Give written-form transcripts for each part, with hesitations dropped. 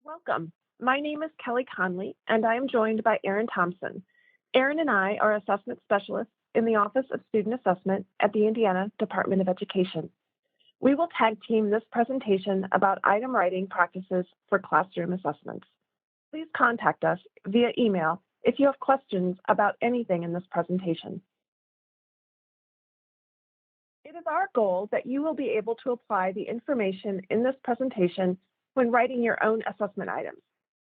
Welcome. My name is Kelly Conley, and I am joined by Erin Thompson. Erin and I are assessment specialists in the Office of Student Assessment at the Indiana Department of Education. We will tag team this presentation about item writing practices for classroom assessments. Please contact us via email if you have questions about anything in this presentation. It is our goal that you will be able to apply the information in this presentation when writing your own assessment items,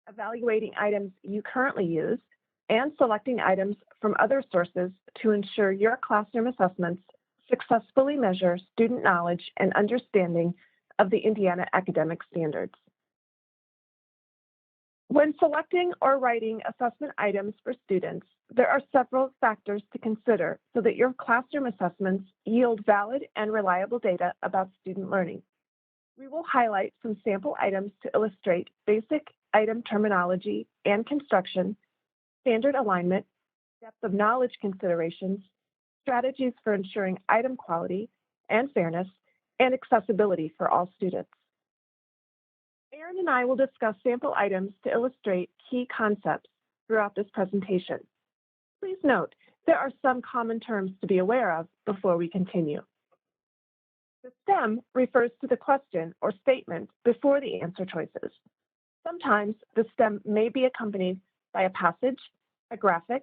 evaluating items you currently use, and selecting items from other sources to ensure your classroom assessments successfully measure student knowledge and understanding of the Indiana academic standards. When selecting or writing assessment items for students, there are several factors to consider so that your classroom assessments yield valid and reliable data about student learning. We will highlight some sample items to illustrate basic item terminology and construction, standard alignment, depth of knowledge considerations, strategies for ensuring item quality and fairness, and accessibility for all students. Erin and I will discuss sample items to illustrate key concepts throughout this presentation. Please note, there are some common terms to be aware of before we continue. The STEM refers to the question or statement before the answer choices. Sometimes the STEM may be accompanied by a passage, a graphic,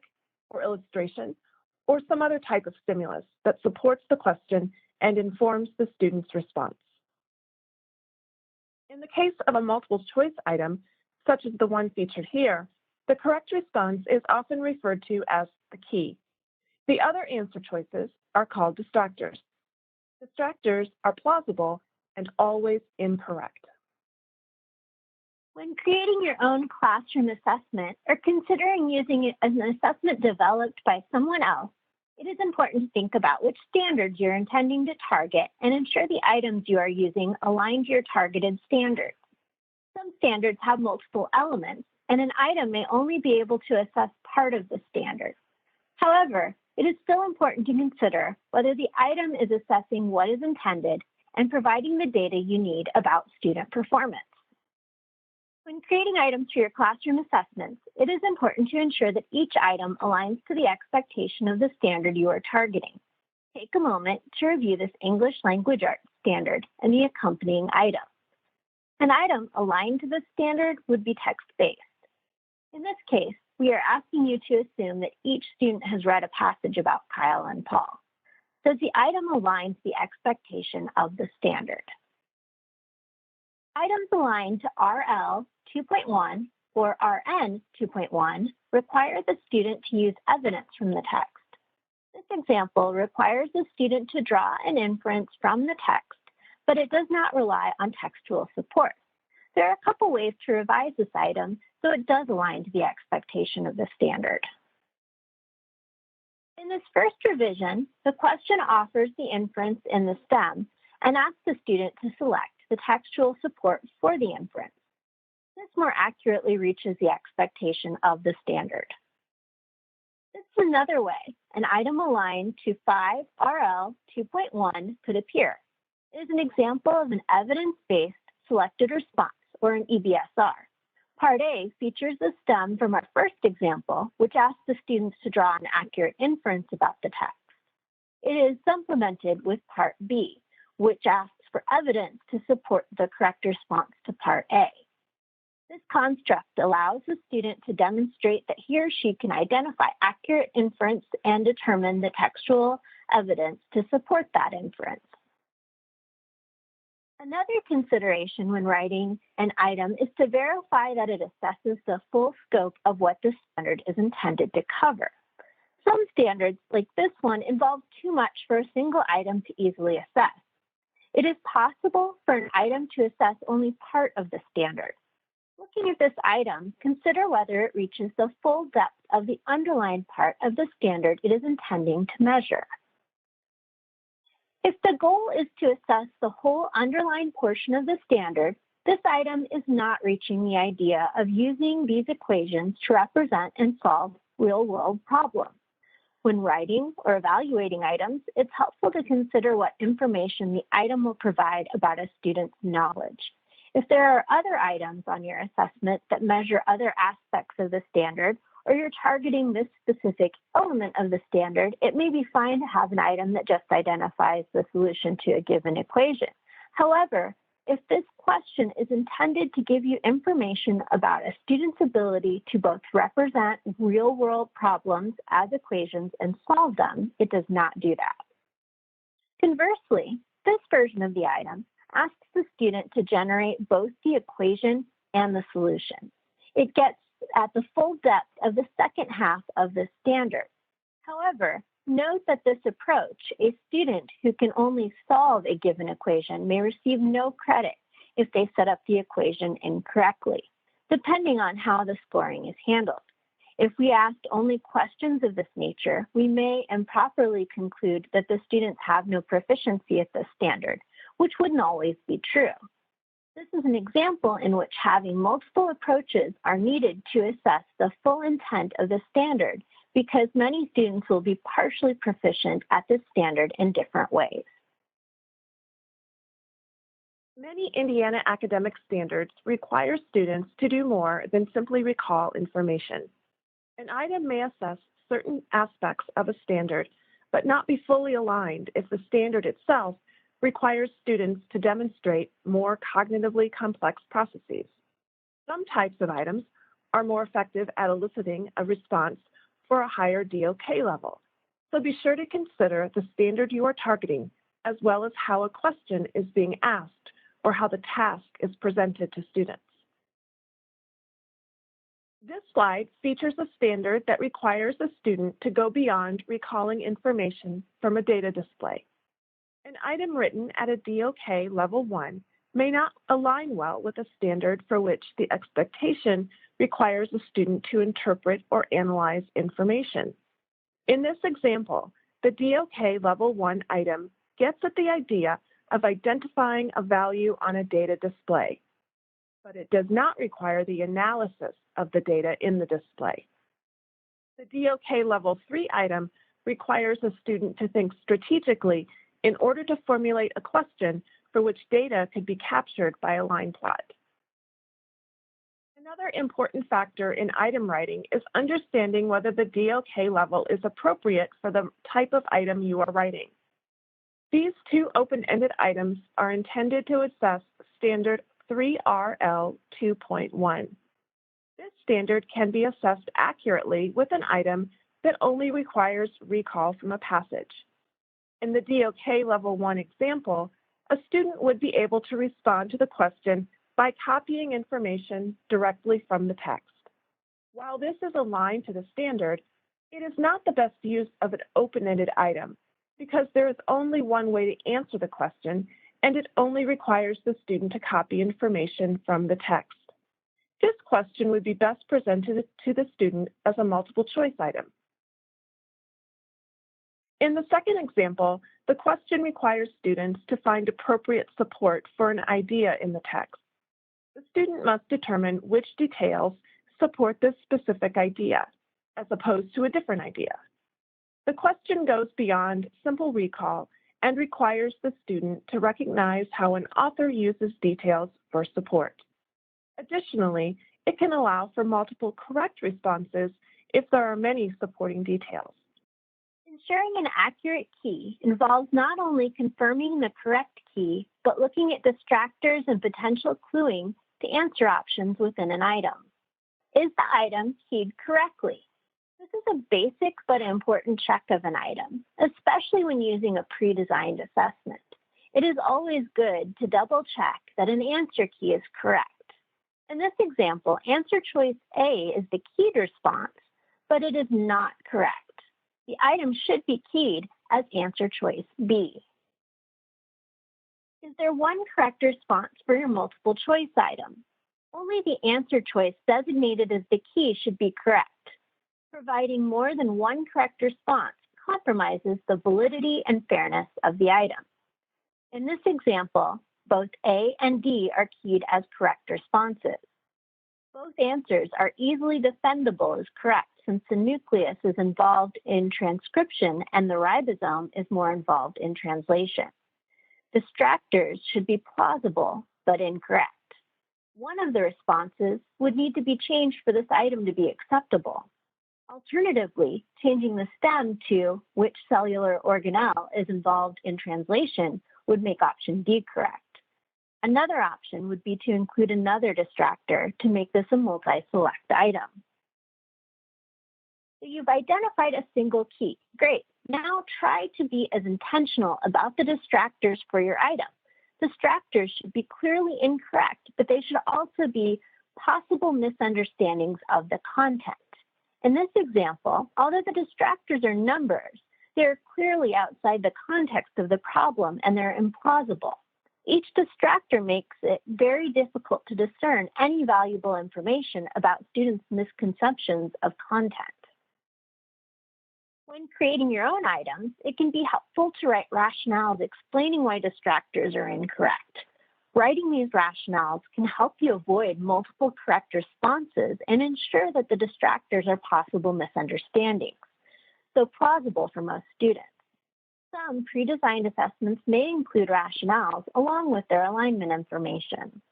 or illustration, or some other type of stimulus that supports the question and informs the student's response. In the case of a multiple choice item, such as the one featured here, the correct response is often referred to as the key. The other answer choices are called distractors. Distractors are plausible and always incorrect. When creating your own classroom assessment or considering using an assessment developed by someone else, it is important to think about which standards you're intending to target and ensure the items you are using align to your targeted standards. Some standards have multiple elements, and an item may only be able to assess part of the standard. However, it is still important to consider whether the item is assessing what is intended and providing the data you need about student performance. When creating items for your classroom assessments, it is important to ensure that each item aligns to the expectation of the standard you are targeting. Take a moment to review this English Language Arts standard and the accompanying item. An item aligned to the standard would be text-based. In this case, we are asking you to assume that each student has read a passage about Kyle and Paul. Does the item align to the expectation of the standard? Items aligned to RL 2.1 or RN 2.1 require the student to use evidence from the text. This example requires the student to draw an inference from the text, but it does not rely on textual support. There are a couple ways to revise this item so it does align to the expectation of the standard. In this first revision, the question offers the inference in the STEM and asks the student to select the textual support for the inference. This more accurately reaches the expectation of the standard. This is another way an item aligned to 5 RL 2.1 could appear. It is an example of an evidence-based selected response, or an EBSR. Part A features the STEM from our first example, which asks the students to draw an accurate inference about the text. It is supplemented with Part B, which asks for evidence to support the correct response to Part A. This construct allows the student to demonstrate that he or she can identify accurate inference and determine the textual evidence to support that inference. Another consideration when writing an item is to verify that it assesses the full scope of what the standard is intended to cover. Some standards, like this one, involve too much for a single item to easily assess. It is possible for an item to assess only part of the standard. Looking at this item, consider whether it reaches the full depth of the underlying part of the standard it is intending to measure. If the goal is to assess the whole underlying portion of the standard, this item is not reaching the idea of using these equations to represent and solve real-world problems. When writing or evaluating items, it's helpful to consider what information the item will provide about a student's knowledge. If there are other items on your assessment that measure other aspects of the standard, or you're targeting this specific element of the standard, it may be fine to have an item that just identifies the solution to a given equation. However, if this question is intended to give you information about a student's ability to both represent real-world problems as equations and solve them, it does not do that. Conversely, this version of the item asks the student to generate both the equation and the solution. It gets at the full depth of the second half of the standard. However, note that this approach, a student who can only solve a given equation may receive no credit if they set up the equation incorrectly, depending on how the scoring is handled. If we asked only questions of this nature, we may improperly conclude that the students have no proficiency at this standard, which wouldn't always be true. This is an example in which having multiple approaches are needed to assess the full intent of the standard, because many students will be partially proficient at this standard in different ways. Many Indiana academic standards require students to do more than simply recall information. An item may assess certain aspects of a standard, but not be fully aligned if the standard itself requires students to demonstrate more cognitively complex processes. Some types of items are more effective at eliciting a response for a higher DOK level, so be sure to consider the standard you are targeting, as well as how a question is being asked or how the task is presented to students. This slide features a standard that requires a student to go beyond recalling information from a data display. An item written at a DOK level 1 may not align well with a standard for which the expectation requires a student to interpret or analyze information. In this example, the DOK level 1 item gets at the idea of identifying a value on a data display, but it does not require the analysis of the data in the display. The DOK level 3 item requires a student to think strategically in order to formulate a question for which data could be captured by a line plot. Another important factor in item writing is understanding whether the DOK level is appropriate for the type of item you are writing. These two open-ended items are intended to assess standard 3RL 2.1. This standard can be assessed accurately with an item that only requires recall from a passage. In the DOK level 1 example, a student would be able to respond to the question by copying information directly from the text. While this is aligned to the standard, it is not the best use of an open-ended item because there is only one way to answer the question, and it only requires the student to copy information from the text. This question would be best presented to the student as a multiple choice item. In the second example, the question requires students to find appropriate support for an idea in the text. The student must determine which details support this specific idea, as opposed to a different idea. The question goes beyond simple recall and requires the student to recognize how an author uses details for support. Additionally, it can allow for multiple correct responses if there are many supporting details. Ensuring an accurate key involves not only confirming the correct key, but looking at distractors and potential cluing to answer options within an item. Is the item keyed correctly? This is a basic but important check of an item, especially when using a pre-designed assessment. It is always good to double check that an answer key is correct. In this example, answer choice A is the keyed response, but it is not correct. The item should be keyed as answer choice B. Is there one correct response for your multiple choice item? Only the answer choice designated as the key should be correct. Providing more than one correct response compromises the validity and fairness of the item. In this example, both A and D are keyed as correct responses. Both answers are easily defendable as correct since the nucleus is involved in transcription and the ribosome is more involved in translation. Distractors should be plausible but incorrect. One of the responses would need to be changed for this item to be acceptable. Alternatively, changing the stem to which cellular organelle is involved in translation would make option D correct. Another option would be to include another distractor to make this a multi-select item. So you've identified a single key. Great. Now try to be as intentional about the distractors for your item. Distractors should be clearly incorrect, but they should also be possible misunderstandings of the content. In this example, although the distractors are numbers, they're clearly outside the context of the problem and they're implausible. Each distractor makes it very difficult to discern any valuable information about students' misconceptions of content. When creating your own items, it can be helpful to write rationales explaining why distractors are incorrect. Writing these rationales can help you avoid multiple correct responses and ensure that the distractors are possible misunderstandings, so plausible for most students. Some pre-designed assessments may include rationales along with their alignment information.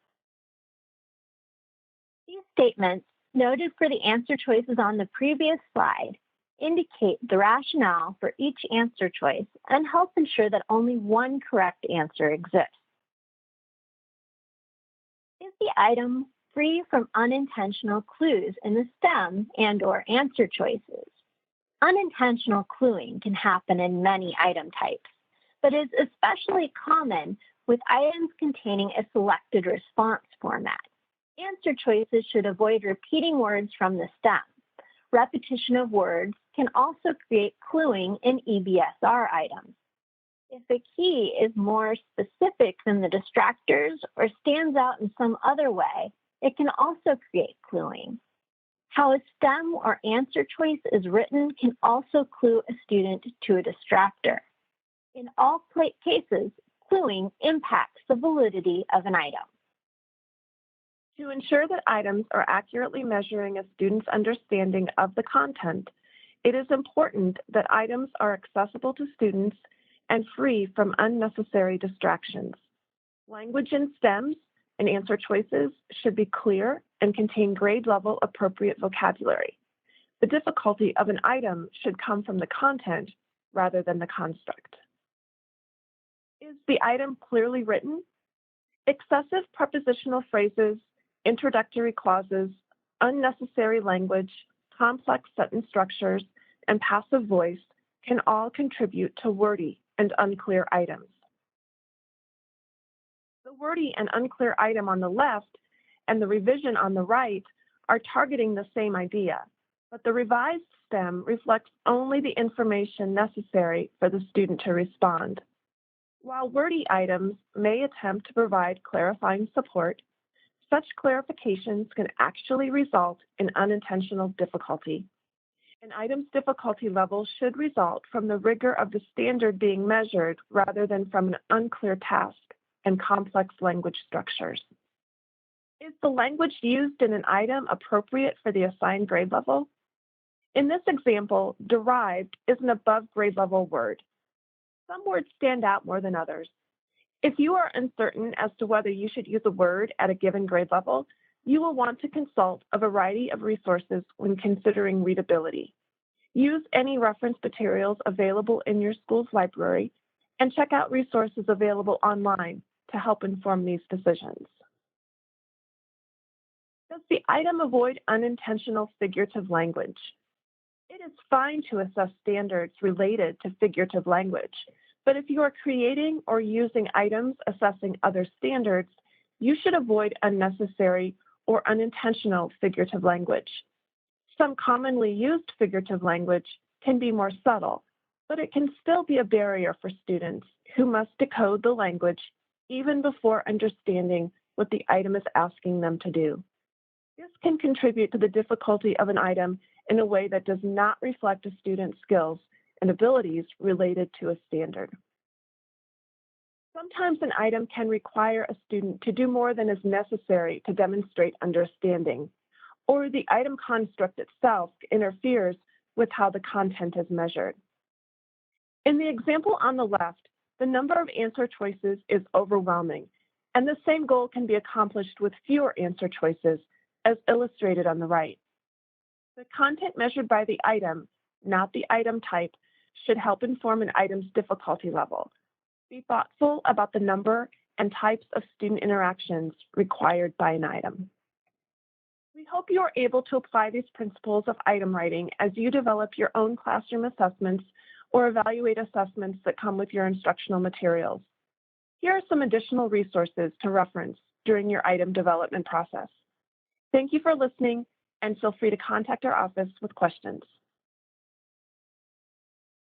These statements, noted for the answer choices on the previous slide, indicate the rationale for each answer choice and help ensure that only one correct answer exists. Is the item free from unintentional clues in the stem and/or answer choices? Unintentional cluing can happen in many item types, but is especially common with items containing a selected response format. Answer choices should avoid repeating words from the stem. Repetition of words can also create cluing in EBSR items. If a key is more specific than the distractors or stands out in some other way, it can also create cluing. How a stem or answer choice is written can also clue a student to a distractor. In all cases, cluing impacts the validity of an item. To ensure that items are accurately measuring a student's understanding of the content, it is important that items are accessible to students and free from unnecessary distractions. Language in stems and answer choices should be clear and contain grade-level appropriate vocabulary. The difficulty of an item should come from the content rather than the construct. Is the item clearly written? Excessive prepositional phrases, introductory clauses, unnecessary language, complex sentence structures, and passive voice can all contribute to wordy and unclear items. The wordy and unclear item on the left and the revision on the right are targeting the same idea, but the revised stem reflects only the information necessary for the student to respond. While wordy items may attempt to provide clarifying support, such clarifications can actually result in unintentional difficulty. An item's difficulty level should result from the rigor of the standard being measured rather than from an unclear task and complex language structures. Is the language used in an item appropriate for the assigned grade level? In this example, derived is an above grade level word. Some words stand out more than others. If you are uncertain as to whether you should use a word at a given grade level, you will want to consult a variety of resources when considering readability. Use any reference materials available in your school's library and check out resources available online to help inform these decisions. Does the item avoid unintentional figurative language? It is fine to assess standards related to figurative language, but if you are creating or using items assessing other standards, you should avoid unnecessary or unintentional figurative language. Some commonly used figurative language can be more subtle, but it can still be a barrier for students who must decode the language even before understanding what the item is asking them to do. This can contribute to the difficulty of an item in a way that does not reflect a student's skills and abilities related to a standard. Sometimes an item can require a student to do more than is necessary to demonstrate understanding, or the item construct itself interferes with how the content is measured. In the example on the left, the number of answer choices is overwhelming, And the same goal can be accomplished with fewer answer choices, as illustrated on the right. The content measured by the item, not the item type, should help inform an item's difficulty level. Be thoughtful about the number and types of student interactions required by an item. We hope you are able to apply these principles of item writing as you develop your own classroom assessments or evaluate assessments that come with your instructional materials. Here are some additional resources to reference during your item development process. Thank you for listening, and feel free to contact our office with questions.